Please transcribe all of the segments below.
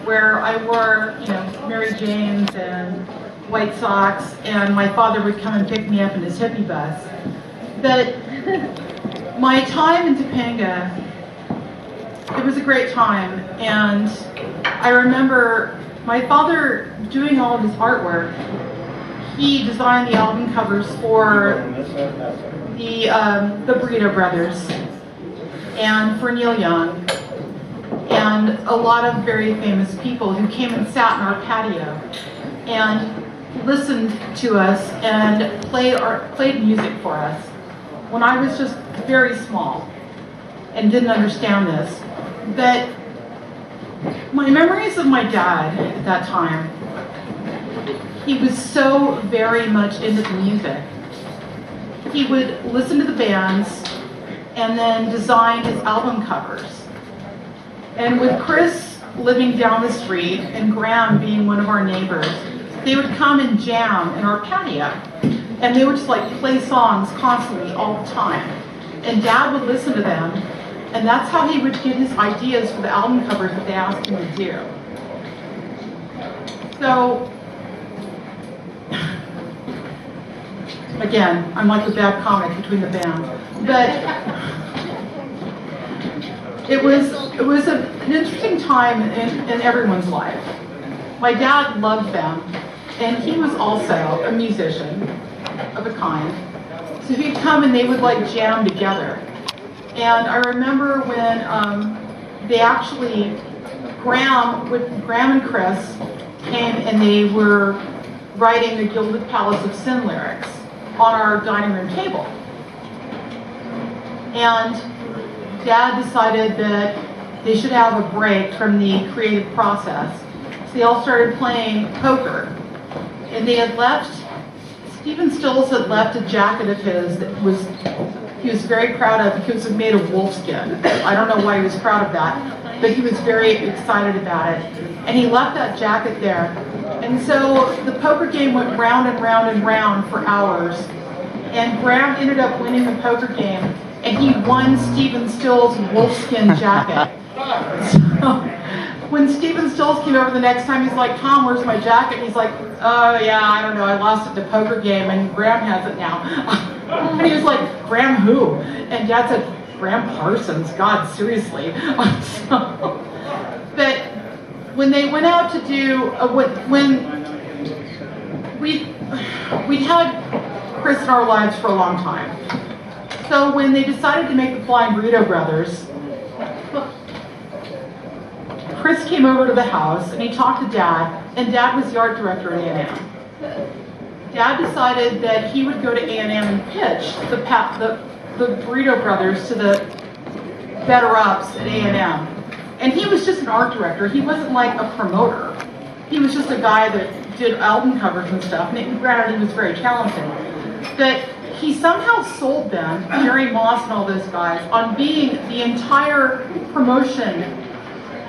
where I wore, Mary Janes and White socks, and my father would come and pick me up in his hippie bus. But my time in Topanga, it was a great time, and I remember my father doing all of his artwork. He designed the album covers for the Burrito Brothers and for Neil Young and a lot of very famous people who came and sat in our patio and listened to us and played music for us when I was just very small and didn't understand this. But my memories of my dad at that time, he was so very much into the music. He would listen to the bands and then design his album covers. And with Chris living down the street and Graham being one of our neighbors, they would come and jam in our patio. And they would just play songs constantly all the time. And Dad would listen to them, and that's how he would get his ideas for the album covers that they asked him to do. So, again, I'm like the bad comic between the bands. But it was an interesting time in everyone's life. My dad loved them, and he was also a musician of a kind. So he'd come and they would jam together. And I remember when they actually, Graham and Chris came and they were writing the Gilded Palace of Sin lyrics on our dining room table. And Dad decided that they should have a break from the creative process. So they all started playing poker. And they had left, Stephen Stills had left a jacket of his that he was very proud of because it was made of wolfskin. I don't know why he was proud of that, but he was very excited about it. And he left that jacket there. And so the poker game went round and round and round for hours. And Graham ended up winning the poker game, and he won Stephen Stills' wolfskin jacket. So when Stephen Stills came over the next time, he's like, "Tom, where's my jacket?" And he's like, "Oh yeah, I don't know, I lost it at the poker game, and Graham has it now." And he was like, "Graham who?" And Dad said, "Graham Parsons, God, seriously." But when they went out to do, when we had Chris in our lives for a long time. So when they decided to make the Flying Burrito Brothers, Chris came over to the house and he talked to Dad, and Dad was the art director at A&M. Dad decided that he would go to A&M and pitch the Burrito Brothers to the better-ups at A&M. And he was just an art director. He wasn't like a promoter. He was just a guy that did album covers and stuff. And granted, he was very talented. But he somehow sold them, Jerry Moss and all those guys, on being the entire promotion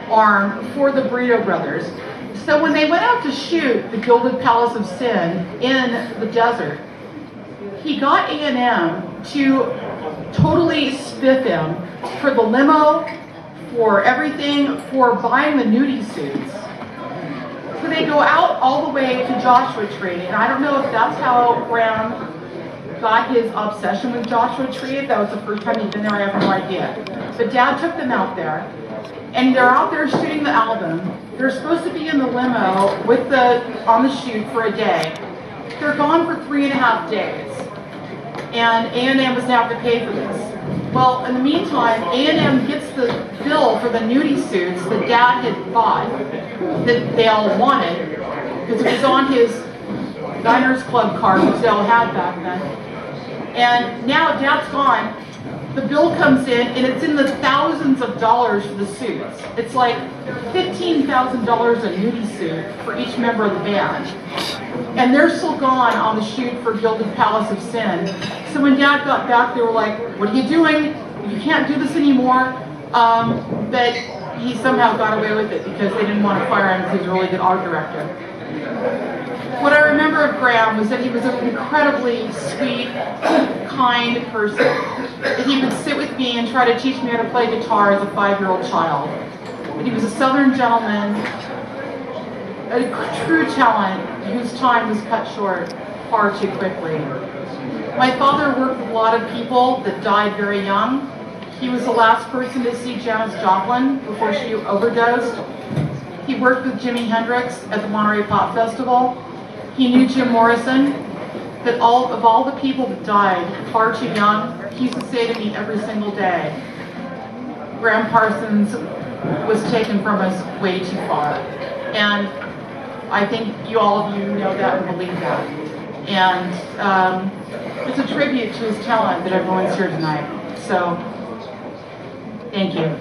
arm for the Burrito Brothers. So when they went out to shoot the Gilded Palace of Sin in the desert, he got A&M to totally spiff him for the limo, for everything, for buying the nudie suits. So they go out all the way to Joshua Tree, and I don't know if that's how Graham got his obsession with Joshua Tree. If that was the first time he'd been there, I have no idea. But Dad took them out there, and they're out there shooting the album. They're supposed to be in the limo on the shoot for a day. They're gone for 3.5 days, and A&M was now to pay for this. Well, in the meantime, A&M gets the bill for the nudie suits that Dad had bought, that they all wanted, because it was on his Diners Club card, which they all had back then. And now Dad's gone. The bill comes in, and it's in the thousands of dollars for the suits. It's like $15,000 a nudie suit for each member of the band. And they're still gone on the shoot for Gilded Palace of Sin. So when Dad got back, they were like, "What are you doing? You can't do this anymore." But he somehow got away with it because they didn't want to fire him because he's a really good art director. What I remember of Graham was that he was an incredibly sweet, kind person. That he would sit with me and try to teach me how to play guitar as a 5-year-old child. But he was a Southern gentleman a true talent whose time was cut short far too quickly. My father worked with a lot of people that died very young. He was the last person to see Janis Joplin before she overdosed. He worked with Jimi Hendrix at the Monterey Pop Festival. He knew Jim Morrison. But of all the people that died far too young, he used to say to me every single day, Graham Parsons was taken from us way too far. And I think all of you know that and believe that. And it's a tribute to his talent that everyone's here tonight. So, thank you.